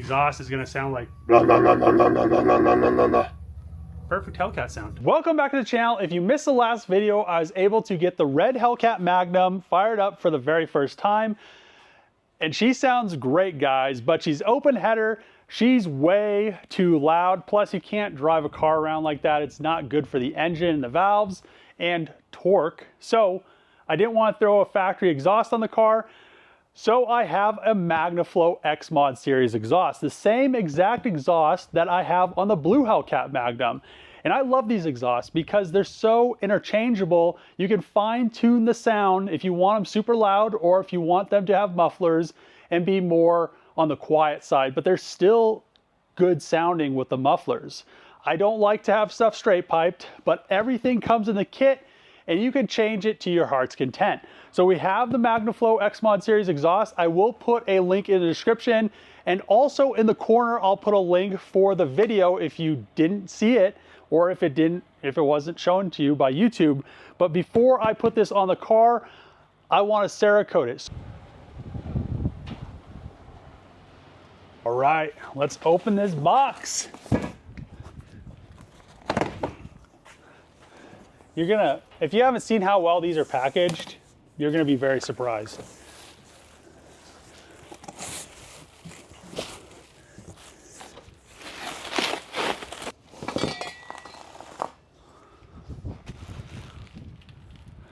Exhaust is going to sound like perfect Hellcat sound. Welcome back to the channel. If you missed the last video, I was able to get the red Hellcat Magnum fired up for the very first time. And she sounds great, guys, but she's open header. She's way too loud. Plus, you can't drive a car around like that. It's not good for the engine and the valves and torque. So I didn't want to throw a factory exhaust on the car. So I have a Magnaflow Xmod series exhaust, the same exact exhaust that I have on the blue Hellcat Magnum. And I love these exhausts because they're so interchangeable. You can fine tune the sound if you want them super loud or if you want them to have mufflers and be more on the quiet side, but they're still good sounding with the mufflers. I don't like to have stuff straight piped, but everything comes in the kit and you can change it to your heart's content. So we have the Magnaflow Xmod series exhaust. I will put a link in the description, and also in the corner I'll put a link for the video if you didn't see it or if it wasn't shown to you by YouTube. But before I put this on the car, I want to Cerakote it. All right, let's open this box. If you haven't seen how well these are packaged, you're gonna be very surprised.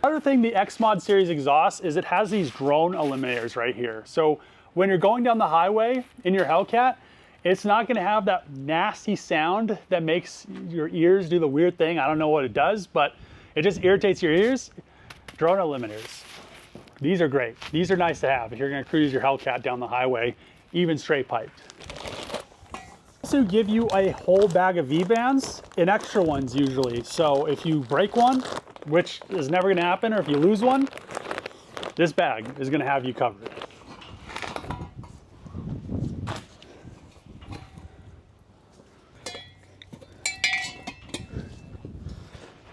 Another thing, the Xmod series exhaust is it has these drone eliminators right here. So when you're going down the highway in your Hellcat, it's not gonna have that nasty sound that makes your ears do the weird thing. I don't know what it does, but it just irritates your ears. Drone eliminators. These are great. These are nice to have if you're gonna cruise your Hellcat down the highway, even straight piped. Also give you a whole bag of V-bands and extra ones usually. So if you break one, which is never gonna happen, or if you lose one, this bag is gonna have you covered.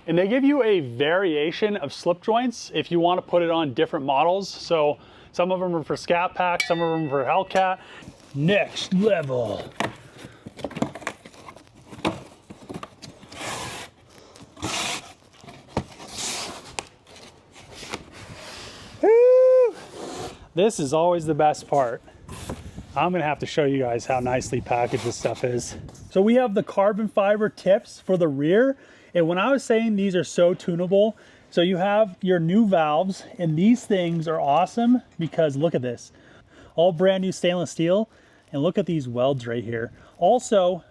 And they give you a variation of slip joints if you want to put it on different models. So some of them are for Scat Pack, some of them for Hellcat. Next level. Woo! This is always the best part. I'm gonna have to show you guys how nicely packaged this stuff is. So we have the carbon fiber tips for the rear. And when I was saying these are so tunable, so you have your new valves, and these things are awesome because look at this. All brand new stainless steel, and look at these welds right here. Also,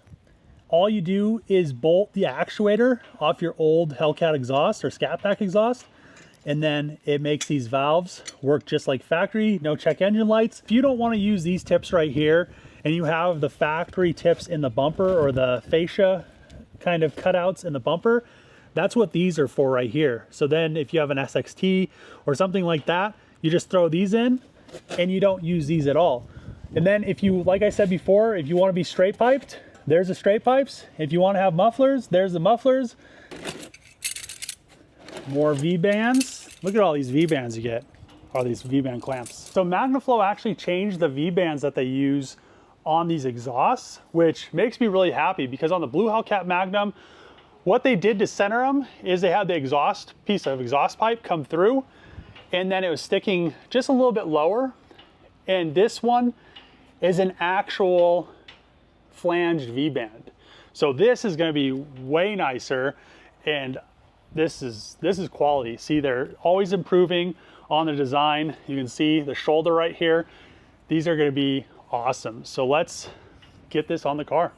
all you do is bolt the actuator off your old Hellcat exhaust or Scat Pack exhaust, and then it makes these valves work just like factory, no check engine lights. If you don't want to use these tips right here, and you have the factory tips in the bumper or the fascia kind of cutouts in the bumper, that's what these are for right here. So then if you have an SXT or something like that, you just throw these in and you don't use these at all. And then if you, like I said before, if you want to be straight piped, there's the straight pipes. If you want to have mufflers, there's the mufflers. More V-bands. Look at all these V-bands you get, all these V-band clamps. So Magnaflow actually changed the V-bands that they use on these exhausts, which makes me really happy because on the blue Hellcat Magnum, what they did to center them is they had the exhaust piece of exhaust pipe come through, and then it was sticking just a little bit lower. And this one is an actual flanged V-band. So this is gonna be way nicer, and this is quality. See, they're always improving on the design. You can see the shoulder right here. These are gonna be awesome. So let's get this on the car.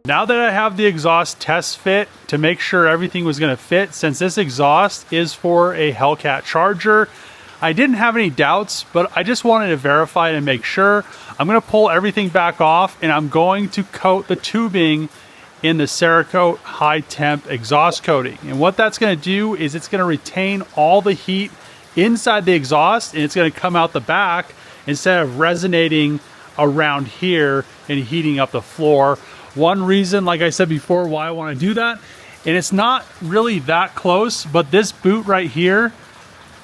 Now that I have the exhaust test fit to make sure everything was going to fit, since this exhaust is for a Hellcat Charger, I didn't have any doubts, but I just wanted to verify and make sure. I'm going to pull everything back off, and I'm going to coat the tubing in the Cerakote high temp exhaust coating. And what that's going to do is it's going to retain all the heat inside the exhaust, and it's going to come out the back instead of resonating around here and heating up the floor. One reason, like I said before, why I want to do that, and it's not really that close, but this boot right here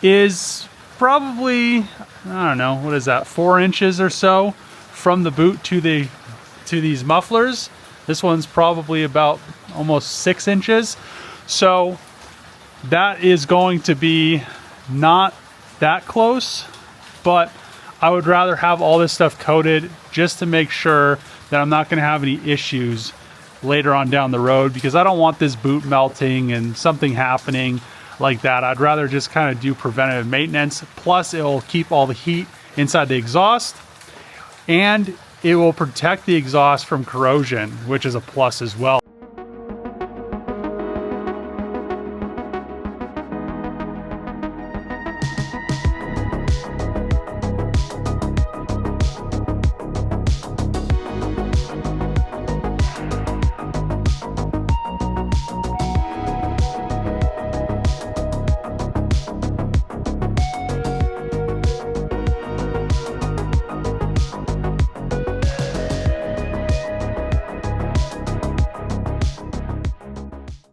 is probably, I don't know, what is that, 4 inches or so from the boot to these mufflers. This one's probably about almost 6 inches. So that is going to be not that close, but I would rather have all this stuff coated just to make sure that I'm not going to have any issues later on down the road, because I don't want this boot melting and something happening like that. I'd rather just kind of do preventative maintenance. Plus, it'll keep all the heat inside the exhaust, and it will protect the exhaust from corrosion, which is a plus as well.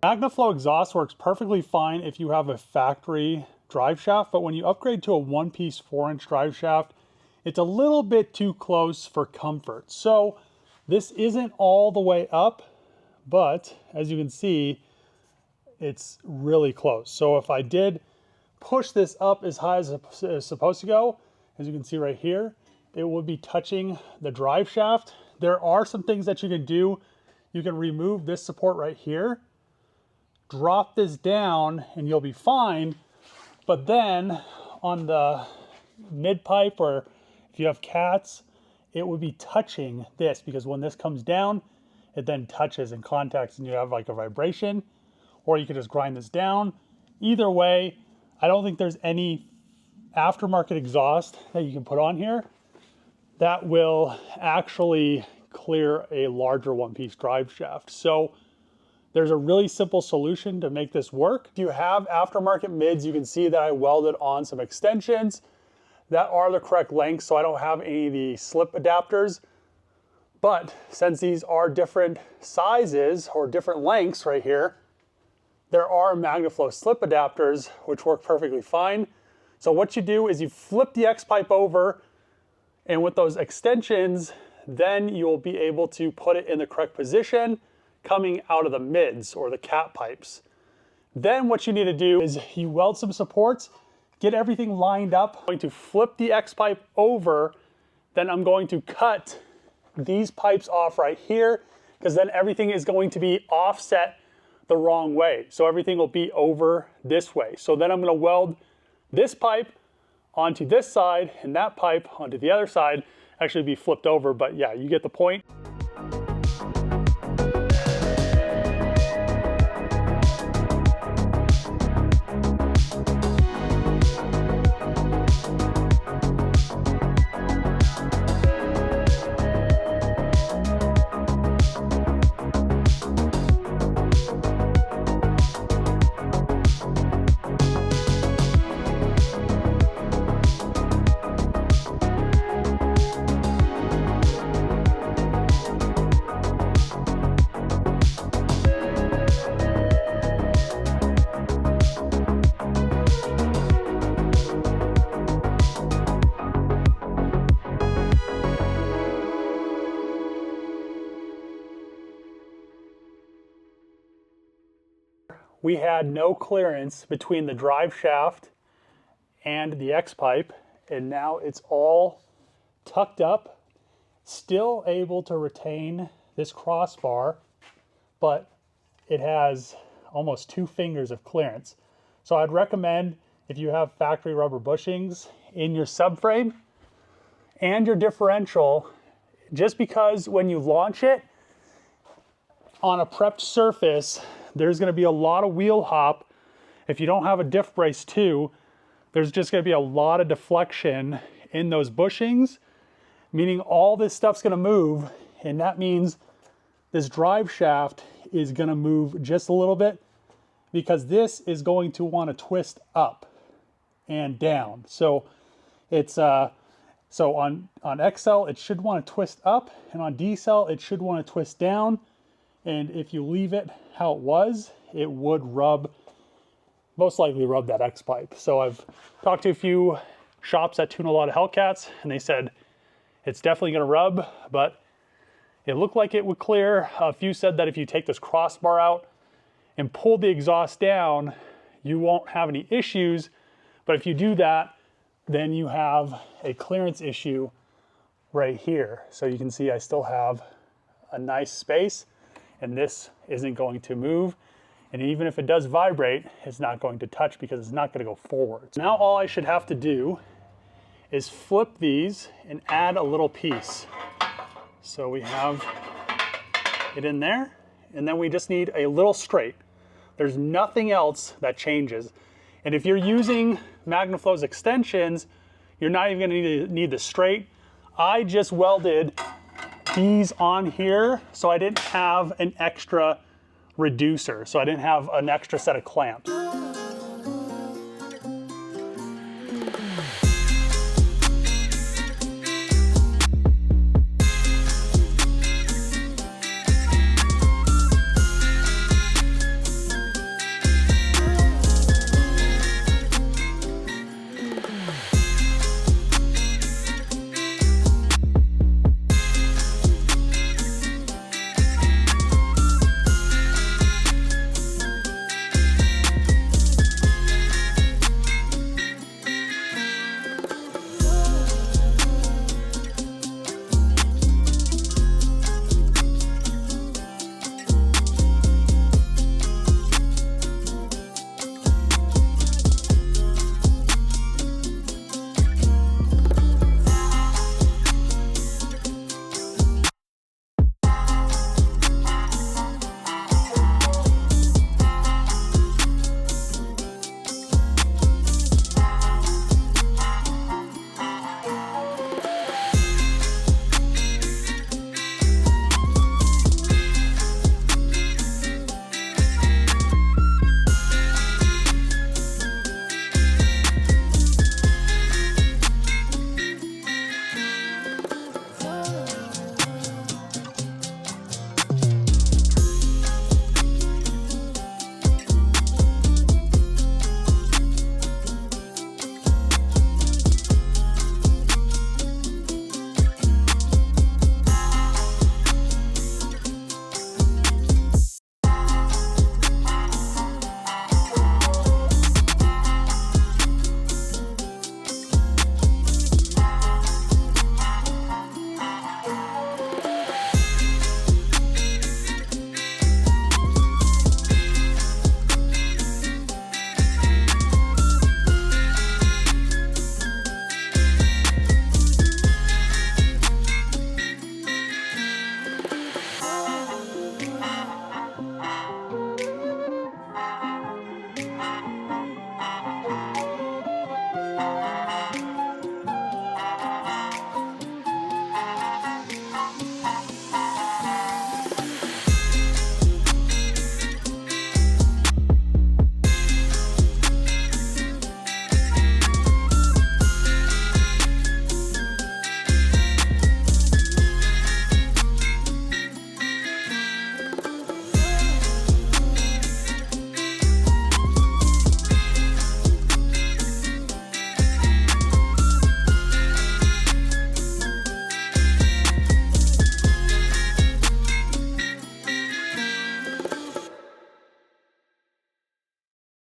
Magnaflow exhaust works perfectly fine if you have a factory drive shaft, but when you upgrade to a one-piece 4-inch drive shaft, it's a little bit too close for comfort. So this isn't all the way up, but as you can see, it's really close. So if I did push this up as high as it's supposed to go, as you can see right here, it would be touching the drive shaft. There are some things that you can do. You can remove this support right here, drop this down, and you'll be fine. But then on the mid pipe, or if you have cats, it would be touching this, because when this comes down, it then touches and contacts and you have like a vibration. Or you could just grind this down. Either way, I don't think there's any aftermarket exhaust that you can put on here that will actually clear a larger one-piece drive shaft. So there's a really simple solution to make this work. If you have aftermarket mids, you can see that I welded on some extensions that are the correct length, so I don't have any of the slip adapters. But since these are different sizes or different lengths right here, there are Magnaflow slip adapters which work perfectly fine. So what you do is you flip the X pipe over, and with those extensions, then you'll be able to put it in the correct position coming out of the mids or the cat pipes. Then what you need to do is you weld some supports, get everything lined up. I'm going to flip the X pipe over, then I'm going to cut these pipes off right here, because then everything is going to be offset the wrong way. So everything will be over this way. So then I'm going to weld this pipe onto this side and that pipe onto the other side. Actually be flipped over, but yeah, you get the point. We had no clearance between the drive shaft and the X pipe, and now it's all tucked up, still able to retain this crossbar, but it has almost 2 fingers of clearance. So I'd recommend, if you have factory rubber bushings in your subframe and your differential, just because when you launch it, on a prepped surface, there's gonna be a lot of wheel hop. If you don't have a diff brace too, there's just gonna be a lot of deflection in those bushings, meaning all this stuff's gonna move, and that means this drive shaft is gonna move just a little bit because this is going to wanna twist up and down. So it's, so on XL, it should wanna twist up, and on decel, it should wanna twist down. And if you leave it how it was, it would rub, most likely rub that X pipe. So I've talked to a few shops that tune a lot of Hellcats, and they said it's definitely gonna rub, but it looked like it would clear. A few said that if you take this crossbar out and pull the exhaust down, you won't have any issues. But if you do that, then you have a clearance issue right here. So you can see I still have a nice space, and this isn't going to move. And even if it does vibrate, it's not going to touch because it's not going to go forward. Now all I should have to do is flip these and add a little piece. So we have it in there, and then we just need a little straight. There's nothing else that changes. And if you're using Magnaflow's extensions, you're not even gonna need the straight. I just welded these on here, so I didn't have an extra reducer. So I didn't have an extra set of clamps.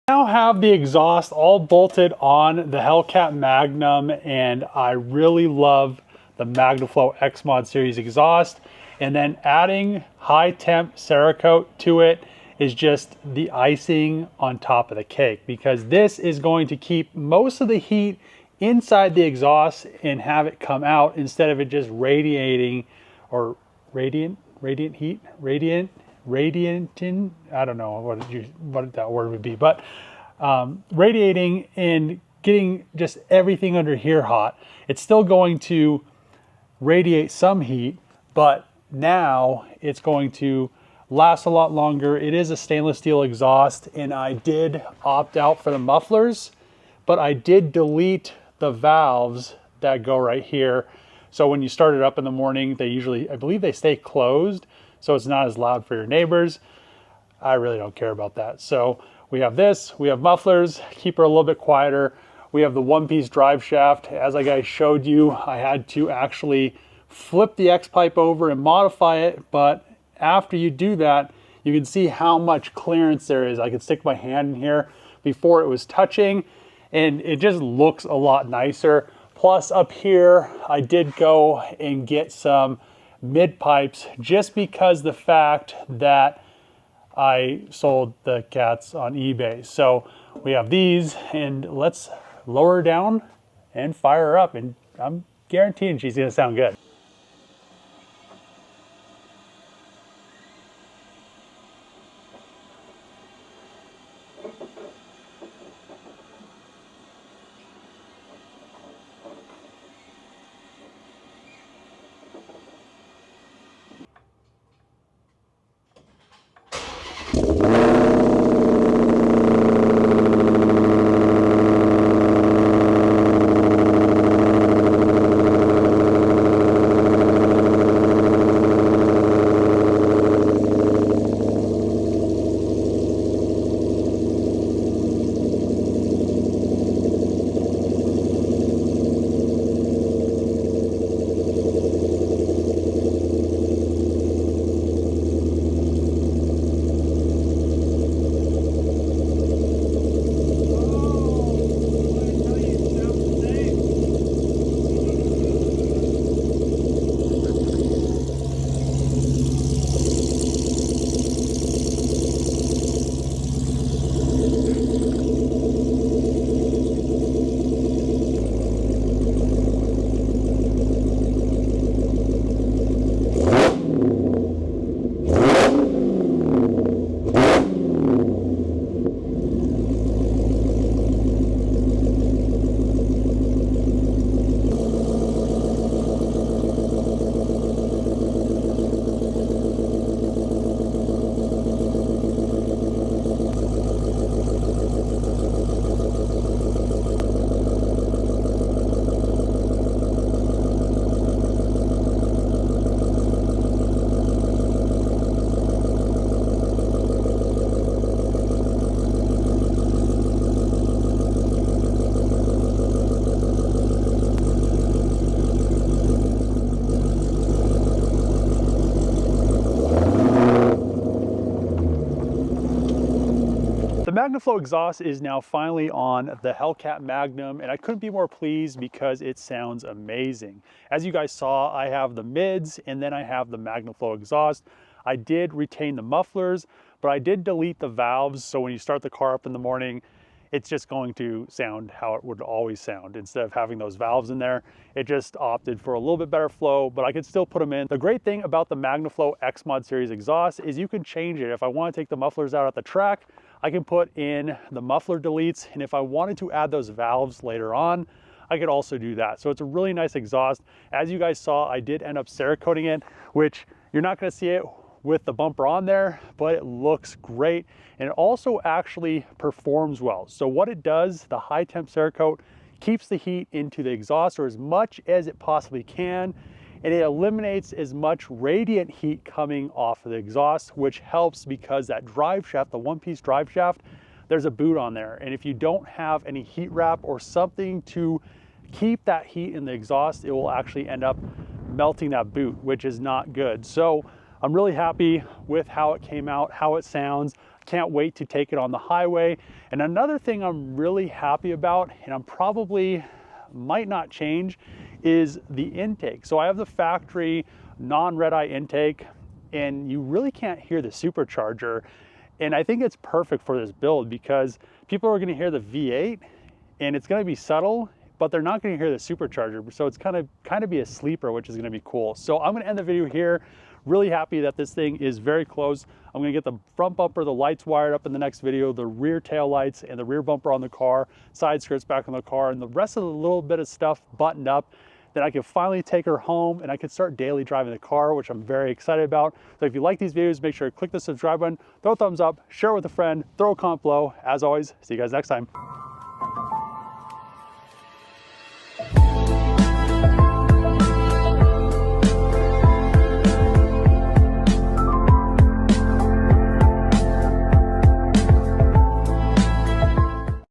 Now have the exhaust all bolted on the Hellcat Magnum, and I really love the Magnaflow Xmod series exhaust. And then adding high temp Cerakote to it is just the icing on top of the cake, because this is going to keep most of the heat inside the exhaust and have it come out instead of it just radiating, or radiant radiating, I don't know what that word would be, but radiating and getting just everything under here hot. It's still going to radiate some heat, but now it's going to last a lot longer. It is a stainless steel exhaust, and I did opt out for the mufflers, but I did delete the valves that go right here. So when you start it up in the morning, they usually, I believe they stay closed, so it's not as loud for your neighbors. I really don't care about that. So we have this, we have mufflers, keep her a little bit quieter. We have the one-piece drive shaft. As I guys showed you, I had to actually flip the X-pipe over and modify it, but after you do that, you can see how much clearance there is. I could stick my hand in here before it was touching, and it just looks a lot nicer. Plus up here, I did go and get some mid pipes just because the fact that I sold the cats on eBay. So we have these, and let's lower her down and fire her up, and I'm guaranteeing she's gonna sound good. Magnaflow exhaust is now finally on the Hellcat Magnum, and I couldn't be more pleased because it sounds amazing. As you guys saw, I have the mids and then I have the Magnaflow exhaust. I did retain the mufflers, but I did delete the valves, so when you start the car up in the morning, it's just going to sound how it would always sound. Instead of having those valves in there, it just opted for a little bit better flow, but I could still put them in. The great thing about the Magnaflow Xmod series exhaust is you can change it. If I want to take the mufflers out at the track, I can put in the muffler deletes, and if I wanted to add those valves later on, I could also do that. So it's a really nice exhaust. As you guys saw, I did end up Cerakoting it, which you're not going to see it with the bumper on there, but it looks great, and it also actually performs well. So what it does, the high temp Cerakote keeps the heat into the exhaust, or as much as it possibly can, and it eliminates as much radiant heat coming off of the exhaust, which helps because that drive shaft, the one-piece drive shaft, there's a boot on there, and if you don't have any heat wrap or something to keep that heat in the exhaust, it will actually end up melting that boot, which is not good. So I'm really happy with how it came out, how it sounds. Can't wait to take it on the highway. And another thing I'm really happy about, and I'm probably might not change, is the intake. So I have the factory non-red eye intake, and you really can't hear the supercharger. And I think it's perfect for this build because people are going to hear the V8 and it's going to be subtle, but they're not going to hear the supercharger. So it's kind of be a sleeper, which is going to be cool. So I'm going to end the video here. Really happy that this thing is very close. I'm gonna get the front bumper, the lights wired up in the next video, the rear tail lights and the rear bumper on the car, side skirts back on the car, and the rest of the little bit of stuff buttoned up. Then I can finally take her home and I can start daily driving the car, which I'm very excited about. So if you like these videos, make sure to click the subscribe button, throw a thumbs up, share it with a friend, throw a comment below. As always, see you guys next time.